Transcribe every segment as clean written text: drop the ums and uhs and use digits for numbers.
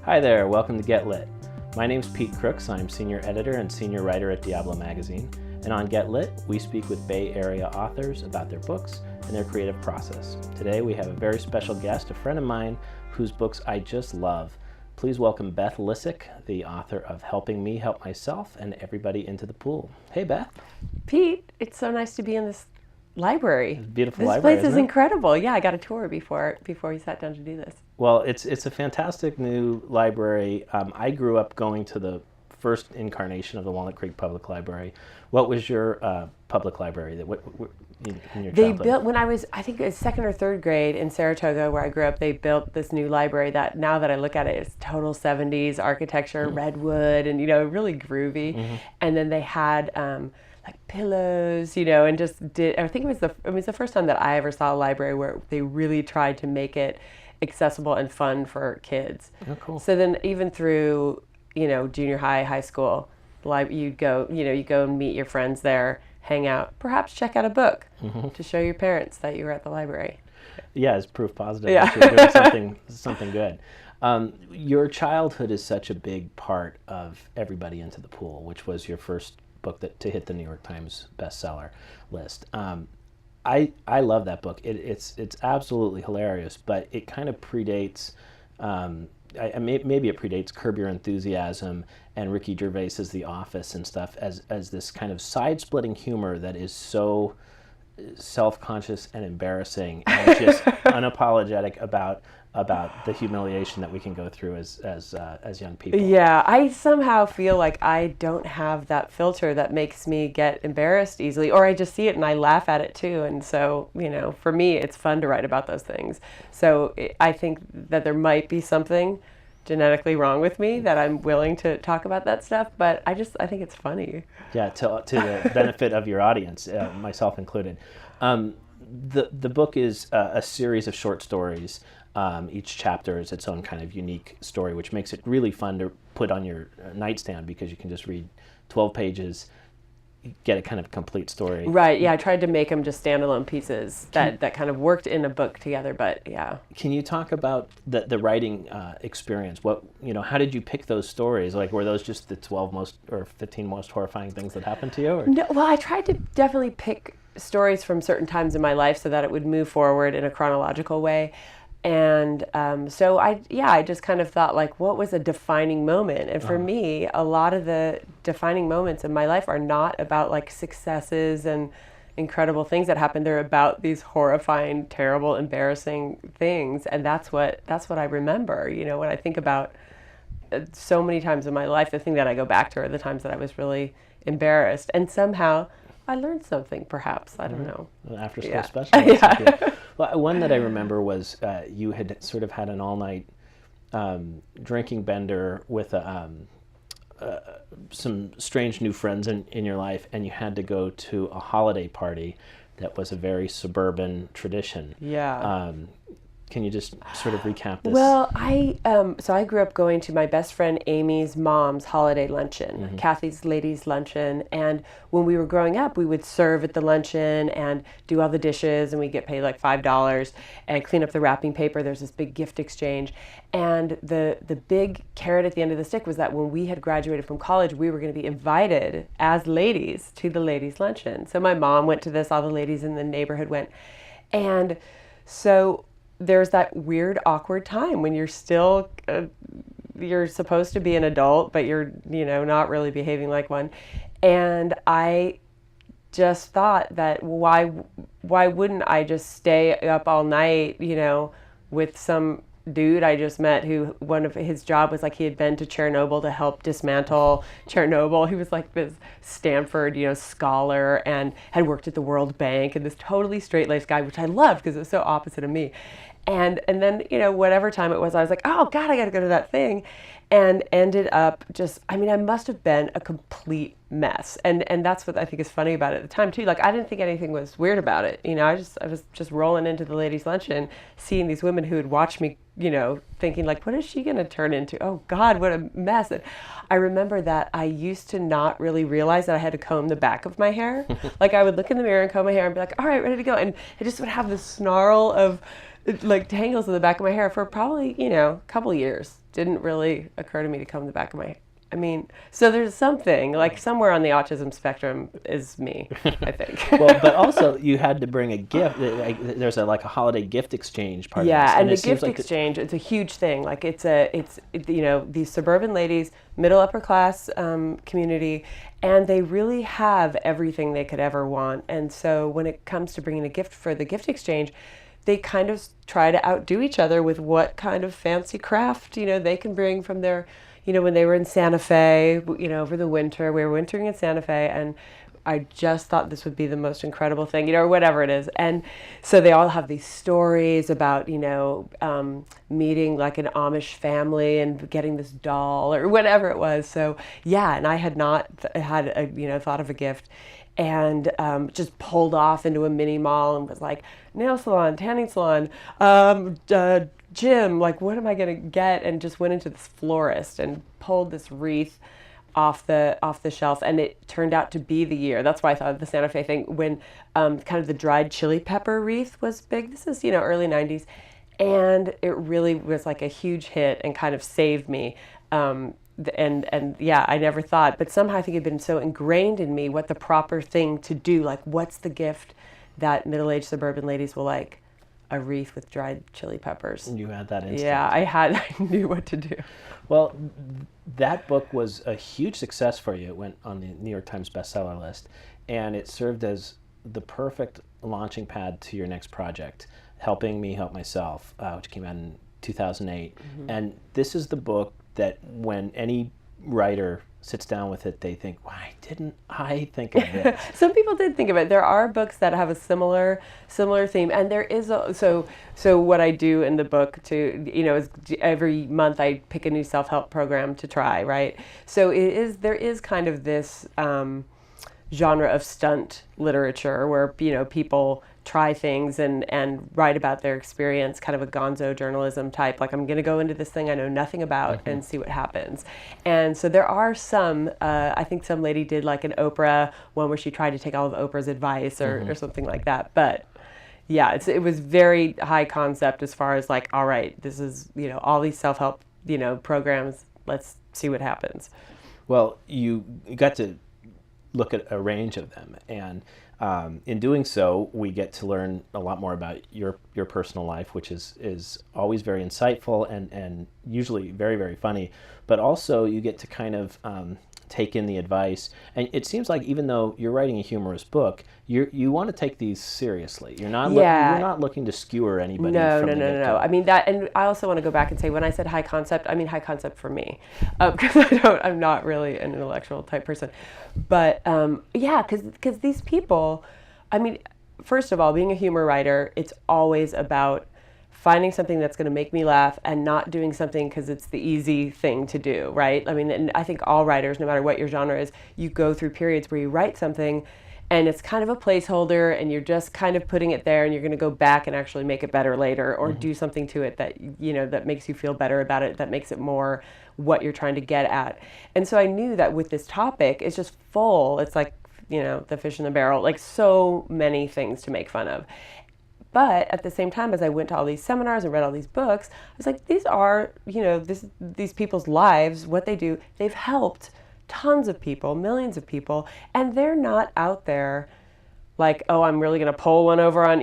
Hi there, welcome to Get Lit. My name's Pete Crooks. I'm senior editor and senior writer at Diablo magazine. And on Get Lit, we speak with Bay Area authors about their books and their creative process. Today we have a very special guest, a friend of mine whose books I just love. Please welcome Beth Lisick, the author of Helping Me Help Myself and Everybody into the Pool. Hey, Beth. Pete, it's so nice to be in this library. Beautiful this library, place is isn't it? incredible. Yeah, I got a tour before we sat down to do this. Well, it's a fantastic new library. I grew up going to the first incarnation of the Walnut Creek Public Library. What was your public library that in your They childhood? built, when I was, I think it was second or third grade in Saratoga where I grew up, they built this new library that now that I look at it, it's total 70s architecture, redwood, and, really groovy. Mm-hmm. And then they had like pillows, and just did, I think it was the first time that I ever saw a library where they really tried to make it accessible and fun for kids. Oh, cool. So then even through, junior high, high school, you'd go, you go and meet your friends there, hang out, perhaps check out a book to show your parents that you were at the library. Yeah, it's proof positive Yeah. that you're doing something good. Your childhood is such a big part of Everybody into the Pool, which was your first book to hit the New York Times bestseller list. I love that book. It's absolutely hilarious, but it kind of predates. Maybe it predates Curb Your Enthusiasm and Ricky Gervais's The Office and stuff as this kind of side-splitting humor that is so self-conscious and embarrassing and just unapologetic about the humiliation that we can go through as young people. Yeah, I somehow feel like I don't have that filter that makes me get embarrassed easily, or I just see it and I laugh at it too. And so, for me, it's fun to write about those things. So I think that there might be something genetically wrong with me that I'm willing to talk about that stuff, but I think it's funny. Yeah, to the benefit of your audience, myself included. The book is a series of short stories. Each chapter is its own kind of unique story, which makes it really fun to put on your nightstand because you can just read 12 pages, get a kind of complete story. Right, yeah, I tried to make them just standalone pieces that kind of worked in a book together, but yeah. Can you talk about the writing experience? How did you pick those stories? Like, were those just the 12 most or 15 most horrifying things that happened to you? Or? No, well, I tried to definitely pick stories from certain times in my life so that it would move forward in a chronological way. And so I just kind of thought, like, what was a defining moment? And for me, a lot of the defining moments in my life are not about like successes and incredible things that happen. They're about these horrifying, terrible, embarrassing things. And that's what I remember. When I think about so many times in my life, the thing that I go back to are the times that I was really embarrassed. And somehow I learned something, perhaps. I don't know. After school Yeah. special. Yeah. Well, one that I remember was you had sort of had an all-night drinking bender with some strange new friends in your life, and you had to go to a holiday party that was a very suburban tradition. Yeah. Can you just sort of recap this? Well, I grew up going to my best friend Amy's mom's holiday luncheon, Kathy's ladies' luncheon, and when we were growing up, we would serve at the luncheon and do all the dishes, and we'd get paid like $5 and clean up the wrapping paper. There's this big gift exchange, and the big carrot at the end of the stick was that when we had graduated from college, we were going to be invited as ladies to the ladies' luncheon. So my mom went to this, all the ladies in the neighborhood went, and so there's that weird, awkward time when you're still, you're supposed to be an adult, but you're, not really behaving like one. And I just thought that why wouldn't I just stay up all night, with some dude I just met who one of his job was like he had been to Chernobyl to help dismantle Chernobyl. He was like this Stanford, scholar and had worked at the World Bank and this totally straight-laced guy, which I loved because it was so opposite of me. And then, whatever time it was, I was like, oh God, I got to go to that thing. And ended up I must have been a complete mess. And that's what I think is funny about it at the time too. Like, I didn't think anything was weird about it. I was just rolling into the ladies' luncheon, seeing these women who had watched me, thinking like, what is she going to turn into? Oh God, what a mess. And I remember that I used to not really realize that I had to comb the back of my hair. Like, I would look in the mirror and comb my hair and be like, all right, ready to go. And I just would have this snarl of like tangles in the back of my hair for probably, a couple years. Didn't really occur to me to comb the back of my I mean, so there's something, like somewhere on the autism spectrum is me, I think. Well, but also you had to bring a gift. There's like a holiday gift exchange part of this. Yeah, and the it seems gift like exchange, it's a huge thing. Like these suburban ladies, middle upper class community, and they really have everything they could ever want. And so when it comes to bringing a gift for the gift exchange, they kind of try to outdo each other with what kind of fancy craft, they can bring from their, when they were in Santa Fe, over the winter, we were wintering in Santa Fe, and I just thought this would be the most incredible thing, or whatever it is. And so they all have these stories about, meeting like an Amish family and getting this doll or whatever it was. So yeah, and I had not had thought of a gift, and just pulled off into a mini mall and was like, nail salon, tanning salon, gym, like what am I going to get? And just went into this florist and pulled this wreath off the shelf, and it turned out to be the year. That's why I thought of the Santa Fe thing when kind of the dried chili pepper wreath was big. This is early 90s, and it really was like a huge hit and kind of saved me. And yeah, I never thought, but somehow I think it had been so ingrained in me what the proper thing to do, like what's the gift that middle-aged suburban ladies will like. A wreath with dried chili peppers. you had that instinct. Yeah, I knew what to do. Well, that book was a huge success for you. It went on the New York Times bestseller list, and it served as the perfect launching pad to your next project, Helping Me Help Myself, which came out in 2008. Mm-hmm. And this is the book that when any writer sits down with it, they think, why didn't I think of this? Some people did think of it. There are books that have a similar theme, and there is so what I do in the book is every month I pick a new self-help program to try, right? So there is kind of this genre of stunt literature where people try things and write about their experience, kind of a gonzo journalism type, like I'm going to go into this thing I know nothing about and see what happens. And so there are some, I think some lady did like an Oprah one where she tried to take all of Oprah's advice or something like that. But yeah, it was very high concept as far as like, all right, this is, all these self-help, programs, let's see what happens. Well, you got to look at a range of them, and in doing so, we get to learn a lot more about your personal life, which is always very insightful and usually very, very funny. But also, you get to kind of take in the advice. And it seems like even though you're writing a humorous book, you want to take these seriously. You're not you're not looking to skewer anybody. No. I mean that, and I also want to go back and say when I said high concept, I mean high concept for me, because I'm not really an intellectual type person. But because these people, I mean, first of all, being a humor writer, it's always about finding something that's going to make me laugh and not doing something because it's the easy thing to do, right? I mean, and I think all writers, no matter what your genre is, you go through periods where you write something and it's kind of a placeholder and you're just kind of putting it there and you're going to go back and actually make it better later or do something to it that, that makes you feel better about it, that makes it more what you're trying to get at. And so I knew that with this topic, it's just full. It's like, the fish in the barrel, like so many things to make fun of. But at the same time, as I went to all these seminars and read all these books, I was like, these are, these people's lives, what they do, they've helped tons of people, millions of people, and they're not out there like, oh, I'm really going to pull one over on,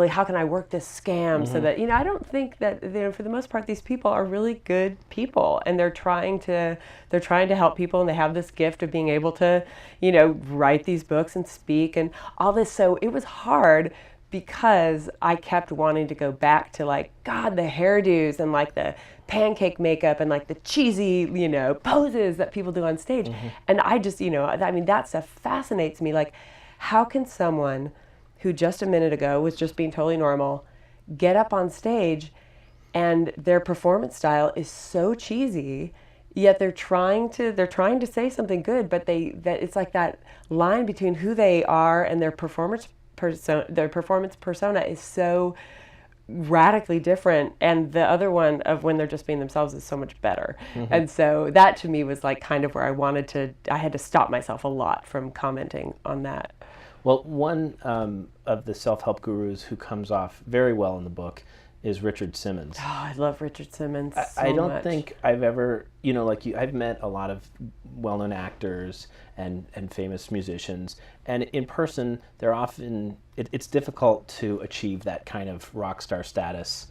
how can I work this scam so that, I don't think that, for the most part, these people are really good people, and they're trying to help people, and they have this gift of being able to, write these books and speak and all this. So it was hard, because I kept wanting to go back to like, God, the hairdos and like the pancake makeup and like the cheesy, poses that people do on stage. And I just, that stuff fascinates me. Like, how can someone who just a minute ago was just being totally normal get up on stage and their performance style is so cheesy, yet they're trying to say something good, but it's like that line between who they are and their performance persona is so radically different, and the other one of when they're just being themselves is so much better. And so that to me was like kind of where I had to stop myself a lot from commenting on that. Well, one of the self-help gurus who comes off very well in the book is Richard Simmons. Oh, I love Richard Simmons so I don't much. think I've ever, you know, like you, I've met a lot of well-known actors and famous musicians, and in person, they're often, it's difficult to achieve that kind of rock star status,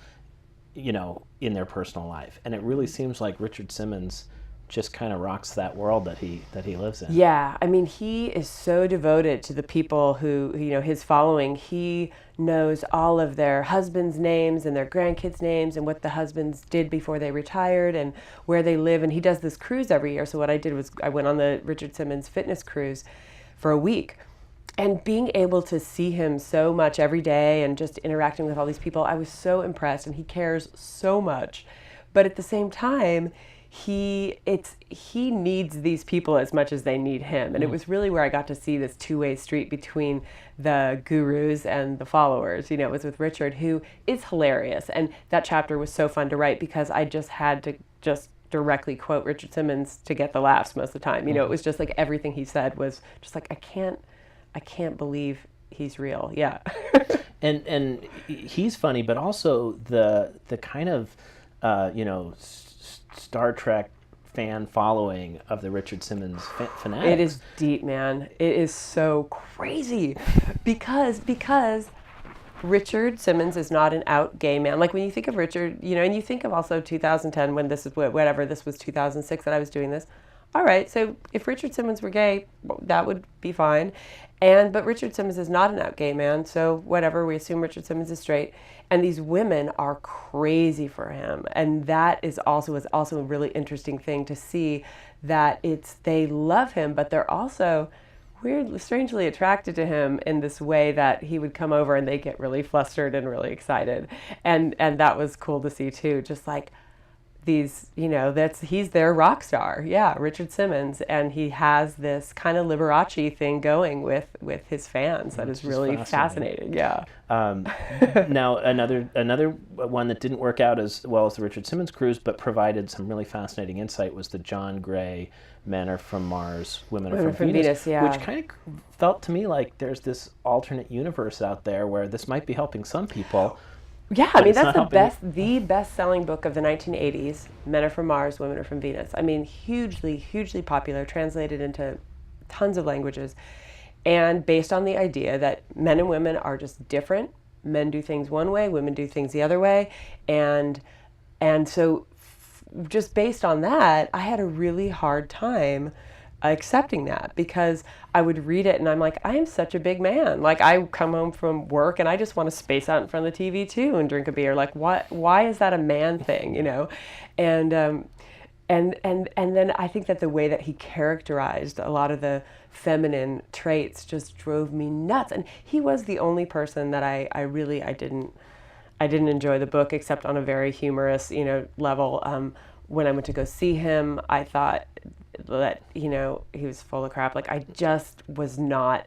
you know, in their personal life. And it really seems like Richard Simmons just kind of rocks that world that he lives in. Yeah, I mean, he is so devoted to the people who, you know, his following. He knows all of their husbands' names and their grandkids' names and what the husbands did before they retired and where they live. And he does this cruise every year. So what I did was I went on the Richard Simmons fitness cruise for a week. And being able to see him so much every day and just interacting with all these people, I was so impressed, and he cares so much. But at the same time, he needs these people as much as they need him. And it was really where I got to see this two-way street between the gurus and the followers. You know, it was with Richard, who is hilarious. And that chapter was so fun to write because I just had to just directly quote Richard Simmons to get the laughs most of the time. You know, it was just like everything he said was just like, I can't believe he's real. Yeah. And he's funny, but also the kind of you know, Star Trek fan following of the Richard Simmons fanatics. It is deep, man. It is so crazy because Richard Simmons is not an out gay man. Like when you think of Richard, you know, and you think of also 2010 when this is whatever, this was 2006 that I was doing this. All right, so if Richard Simmons were gay, that would be fine. But Richard Simmons is not an out gay man, so whatever, we assume Richard Simmons is straight. And these women are crazy for him. And that is also a really interesting thing to see, that they love him, but they're also weirdly, strangely attracted to him in this way that he would come over and they get really flustered and really excited. And that was cool to see too, just like these, you know, he's their rock star. Yeah, Richard Simmons. And he has this kind of Liberace thing going with his fans that is really fascinating. Yeah. Now, another one that didn't work out as well as the Richard Simmons cruise, but provided some really fascinating insight, was the John Gray Men Are From Mars, Women Are From Venus, yeah. which kind of felt to me like there's this alternate universe out there where this might be helping some people. Yeah, I mean, that's the best-selling book of the 1980s, Men Are From Mars, Women Are From Venus. I mean, hugely, hugely popular, translated into tons of languages, and based on the idea that men and women are just different. Men do things one way, women do things the other way, and so just based on that, I had a really hard time accepting that, because I would read it and I'm like, I am such a big man. Like, I come home from work and I just want to space out in front of the TV too and drink a beer. Like, why is that a man thing, you know? And then I think that the way that he characterized a lot of the feminine traits just drove me nuts. And he was the only person that I didn't enjoy the book, except on a very humorous, you know, level. When I went to go see him, I thought that, you know, he was full of crap. Like, I just was not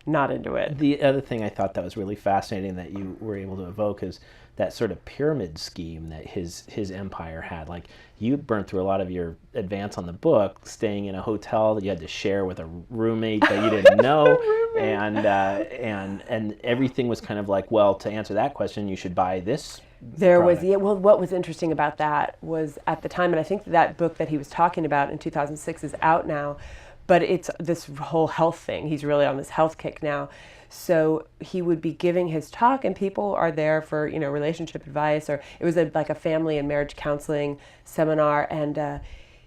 into it. The other thing I thought that was really fascinating that you were able to evoke is that sort of pyramid scheme that his empire had. Like, you burned through a lot of your advance on the book, staying in a hotel that you had to share with a roommate that you didn't know, and everything was kind of like, well, to answer that question, you should buy this. Well, what was interesting about that was, at the time, and I think that book that he was talking about in 2006 is out now, but it's this whole health thing. He's really on this health kick now. So he would be giving his talk, and people are there for, you know, relationship advice, or it was like a family and marriage counseling seminar, and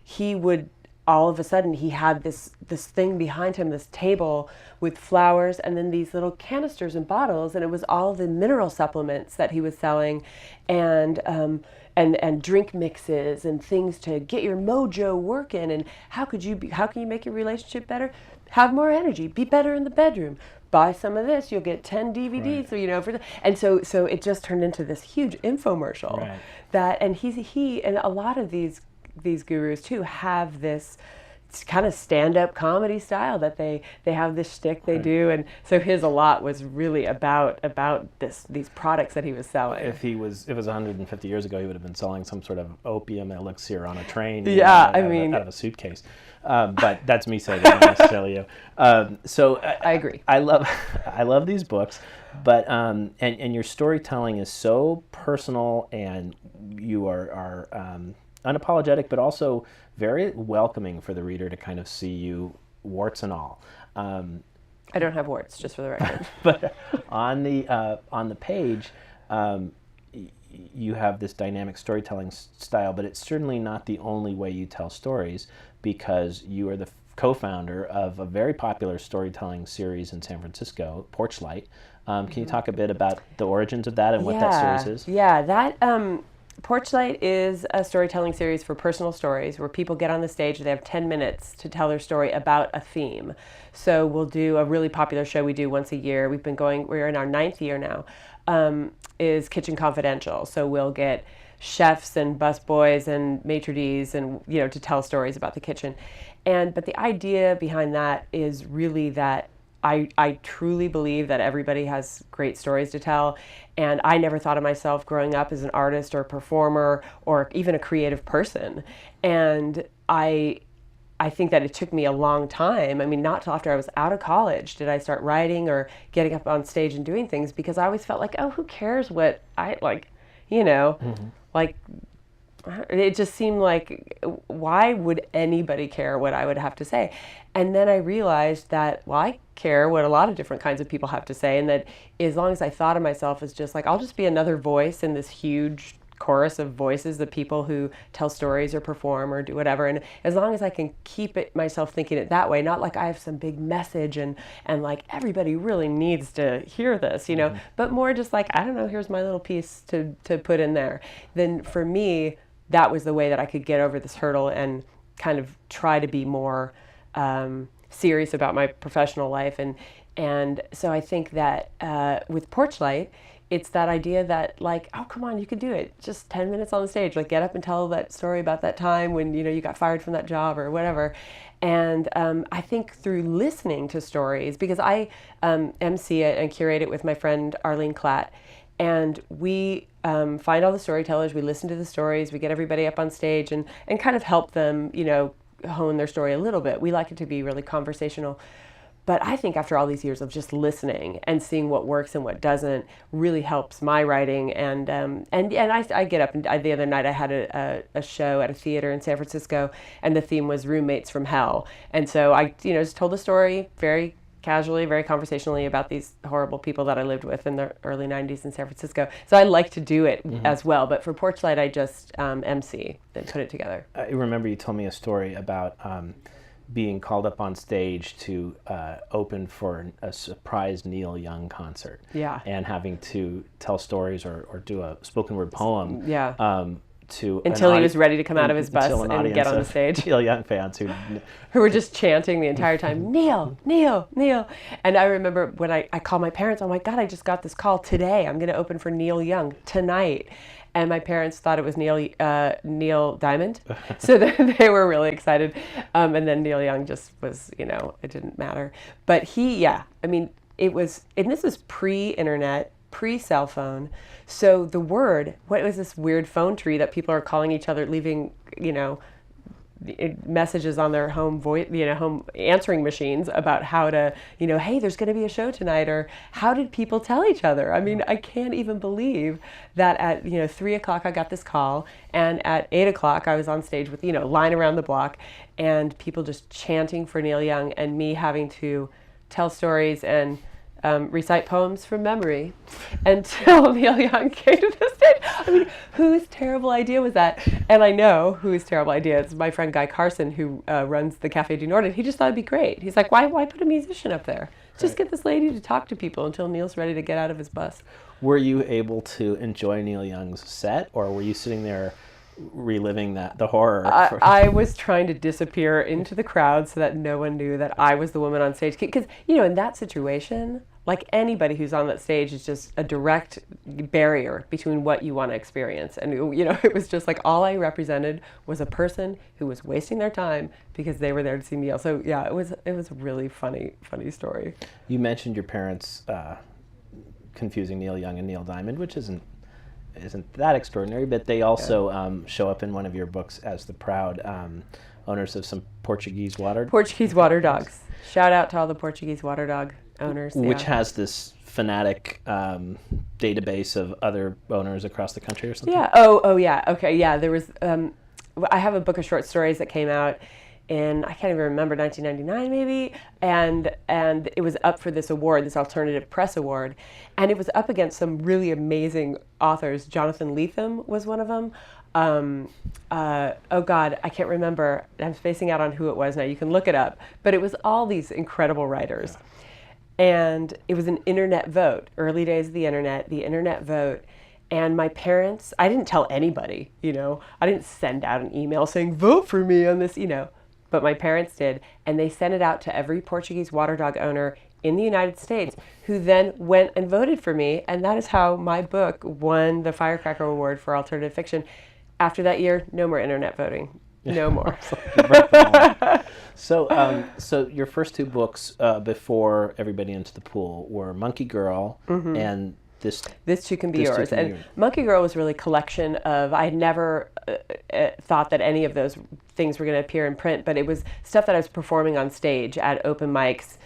he would, all of a sudden, he had this thing behind him, this table with flowers, and then these little canisters and bottles, and it was all the mineral supplements that he was selling, and drink mixes and things to get your mojo working. And how can you make your relationship better? Have more energy, be better in the bedroom. Buy some of this, you'll get 10 DVDs, right. So, you know, and so it just turned into this huge infomercial. Right. And he and a lot of these gurus too have this kind of stand-up comedy style that they have this shtick they do, and so his a lot was really about these products that he was selling. If it was 150 years ago, he would have been selling some sort of opium elixir on a train. Yeah, out of a suitcase. But that's me saying it, not necessarily you. So I agree. I love these books, but and your storytelling is so personal, and you are unapologetic, but also very welcoming for the reader to kind of see you, warts and all. I don't have warts, just for the record. But on the page, you have this dynamic storytelling style, but it's certainly not the only way you tell stories, because you are the co-founder of a very popular storytelling series in San Francisco, Porchlight. Can you talk a bit about the origins of that and what that series is? Yeah, that Porchlight is a storytelling series for personal stories where people get on the stage, they have 10 minutes to tell their story about a theme. So we'll do a really popular show we do once a year. We're in our 9th year now, is Kitchen Confidential. So we'll get chefs and busboys and maitre d's and, to tell stories about the kitchen. But the idea behind that is really that I truly believe that everybody has great stories to tell, and I never thought of myself growing up as an artist or a performer or even a creative person. And I think that it took me a long time. I mean, not till after I was out of college did I start writing or getting up on stage and doing things, because I always felt like, oh, who cares what I like, like it just seemed like, why would anybody care what I would have to say? And then I realized that, well, I care what a lot of different kinds of people have to say, and that as long as I thought of myself as just like, I'll just be another voice in this huge chorus of voices, the people who tell stories or perform or do whatever, and as long as I can keep myself thinking it that way, not like I have some big message and like everybody really needs to hear this, but more just like, I don't know, here's my little piece to put in there. Then for me, that was the way that I could get over this hurdle and kind of try to be more serious about my professional life. And so I think that with Porchlight, it's that idea that, like, oh, come on, you can do it. Just 10 minutes on the stage. Like, get up and tell that story about that time when, you got fired from that job or whatever. And I think through listening to stories, because I MC it and curate it with my friend Arlene Klatt, and we find all the storytellers, we listen to the stories, we get everybody up on stage and kind of help them, hone their story a little bit. We like it to be really conversational. But I think after all these years of just listening and seeing what works and what doesn't really helps my writing. And I get up, and the other night I had a show at a theater in San Francisco, and the theme was roommates from hell. And so I just told the story very casually, very conversationally about these horrible people that I lived with in the early 90s in San Francisco. So I like to do it as well. But for Porchlight, I just MC and put it together. I remember you told me a story about being called up on stage to open for a surprise Neil Young concert. Yeah. And having to tell stories or do a spoken word poem. Yeah. Until he was ready to come out of his bus and get on the stage. Neil Young fans who were just chanting the entire time, Neil, Neil, Neil. And I remember when I called my parents, oh my God, I just got this call today. I'm going to open for Neil Young tonight. And my parents thought it was Neil Diamond. So they were really excited. And then Neil Young just was, it didn't matter. But it was, and this was pre-internet, pre-cell phone. So the word, what was this weird phone tree that people are calling each other, leaving, messages on their home home answering machines about how to, hey, there's going to be a show tonight, or how did people tell each other? I mean, I can't even believe that at 3:00 I got this call, and at 8:00 I was on stage with line around the block, and people just chanting for Neil Young, and me having to tell stories and recite poems from memory until Neil Young came to the stage. I mean, whose terrible idea was that? And I know whose terrible idea. It's my friend Guy Carson, who runs the Café du Nord, and he just thought it'd be great. He's like, why put a musician up there? Just get this lady to talk to people until Neil's ready to get out of his bus. Were you able to enjoy Neil Young's set, or were you sitting there reliving the horror? I was trying to disappear into the crowd so that no one knew that I was the woman on stage. Because, in that situation, like anybody who's on that stage, is just a direct barrier between what you want to experience. And, it was just like all I represented was a person who was wasting their time because they were there to see me yell. So yeah, it was a really funny story. You mentioned your parents confusing Neil Young and Neil Diamond, which isn't that extraordinary, but they also show up in one of your books as the proud owners of some Portuguese water dogs. Shout out to all the Portuguese water dog owners. Which has this fanatic database of other owners across the country or something? Yeah. Oh yeah. Okay. Yeah. There was, I have a book of short stories that came out in, I can't even remember, 1999 maybe, and it was up for this award, this alternative press award, and it was up against some really amazing authors. Jonathan Lethem was one of them. Oh God, I can't remember. I'm spacing out on who it was now. You can look it up. But it was all these incredible writers. And it was an internet vote, early days of the internet vote. And my parents, I didn't tell anybody, I didn't send out an email saying, vote for me on this, but my parents did. And they sent it out to every Portuguese water dog owner in the United States, who then went and voted for me. And that is how my book won the Firecracker Award for alternative fiction. After that year, no more internet voting. No more. So your first two books before Everybody Into the Pool were Monkey Girl and This Too Can Be Yours. And Monkey Girl was really a collection of, I had never thought that any of those things were going to appear in print, but it was stuff that I was performing on stage at open mics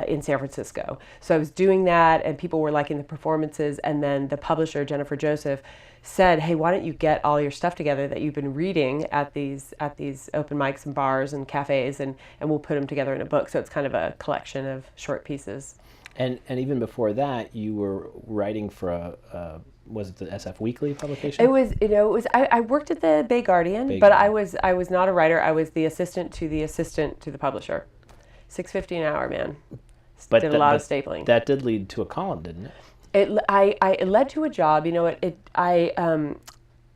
in San Francisco. So I was doing that, and people were liking the performances, and then the publisher, Jennifer Joseph, said, hey, why don't you get all your stuff together that you've been reading at these open mics and bars and cafes, and we'll put them together in a book. So it's kind of a collection of short pieces. And even before that, you were writing for was it the SF Weekly publication? It was. I worked at the Bay Guardian, but I was not a writer. I was the assistant to the publisher. $6.50 an hour, man. But did a lot of stapling. That did lead to a column, didn't it? It led to a job.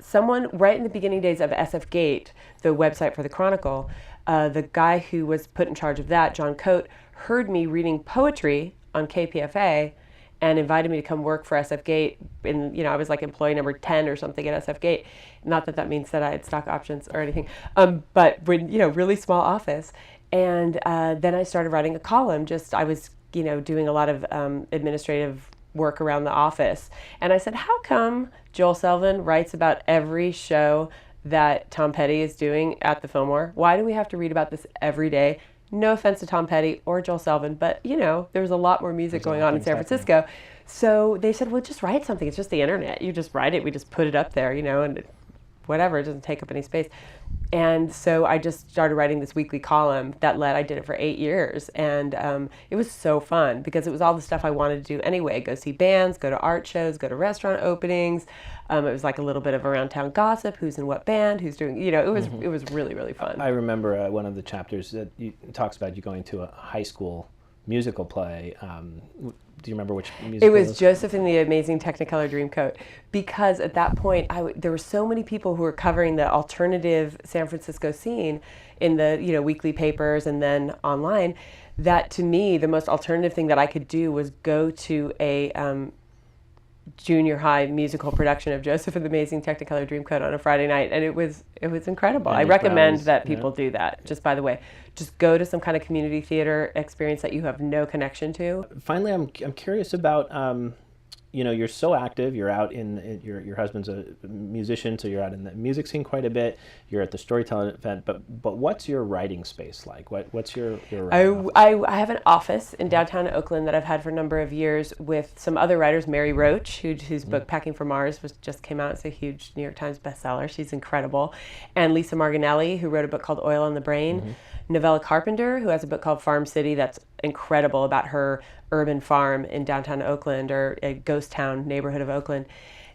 Someone right in the beginning days of SF Gate, the website for the Chronicle, the guy who was put in charge of that, John Coate, heard me reading poetry on KPFA and invited me to come work for SF Gate. I was like employee number 10 or something at SF Gate. Not that means that I had stock options or anything, but really small office. And then I started writing a column. I was doing a lot of administrative work around the office. And I said, how come Joel Selvin writes about every show that Tom Petty is doing at the Fillmore? Why do we have to read about this every day? No offense to Tom Petty or Joel Selvin, but there's a lot more music going on in San Francisco. So they said, well, just write something. It's just the internet. You just write it. We just put it up there, and whatever. It doesn't take up any space. And so I just started writing this weekly column I did it for 8 years. And it was so fun because it was all the stuff I wanted to do anyway. Go see bands, go to art shows, go to restaurant openings. It was like a little bit of around town gossip, who's in what band, who's doing, it was really, really fun. I remember one of the chapters that talks about you going to a high school musical play. Do you remember which musical it was? Joseph and the Amazing Technicolor Dreamcoat. Because at that point, there were so many people who were covering the alternative San Francisco scene in the weekly papers and then online, that to me, the most alternative thing that I could do was go to a junior high musical production of Joseph and the Amazing Technicolor Dreamcoat on a Friday night, and it was incredible. I recommend that people do that. Just by the way, just go to some kind of community theater experience that you have no connection to. Finally, I'm curious about you're so active. You're out in your husband's a musician, so you're out in the music scene quite a bit. You're at the storytelling event, but what's your writing space like? What's your I have an office in downtown Oakland that I've had for a number of years with some other writers. Mary Roach, whose book Packing for Mars just came out. It's a huge New York Times bestseller. She's incredible. And Lisa Marginelli, who wrote a book called Oil on the Brain. Novella Carpenter, who has a book called Farm City that's incredible about her urban farm in downtown Oakland, or a ghost town neighborhood of Oakland.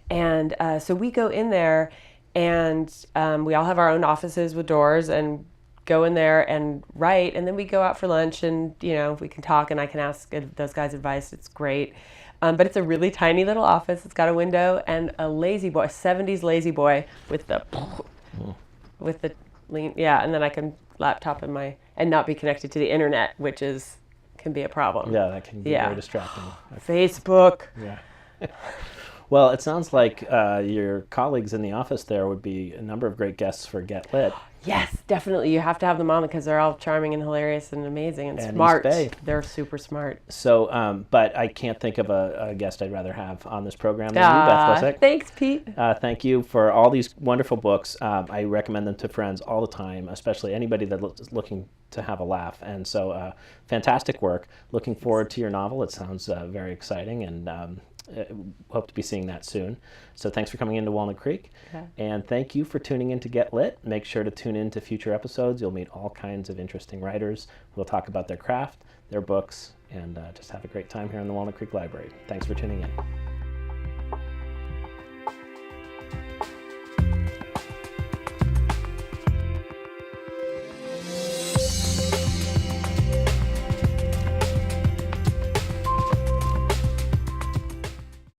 And so we go in there, and we all have our own offices with doors, and go in there and write, and then we go out for lunch, and we can talk, and I can ask those guys advice. It's great. But it's a really tiny little office. It's got a window and a lazy boy, 70s lazy boy with the lean, and then I can laptop and not be connected to the internet, which is can be a problem. Yeah, that can be very distracting. Facebook. Yeah. Well, it sounds like your colleagues in the office there would be a number of great guests for Get Lit. Yes, definitely. You have to have them on because they're all charming and hilarious and amazing and And smart. East Bay. They're super smart. So, but I can't think of a guest I'd rather have on this program than you, Beth Lisick. Thanks, Pete. Thank you for all these wonderful books. I recommend them to friends all the time, especially anybody that's looking to have a laugh. And so, fantastic work. Looking forward to your novel. It sounds very exciting, and hope to be seeing that soon. So thanks for coming into Walnut Creek. Okay. And thank you for tuning in to Get Lit. Make sure to tune in to future episodes. You'll meet all kinds of interesting writers. We'll talk about their craft, their books, and just have a great time here in the Walnut Creek Library. Thanks for tuning in.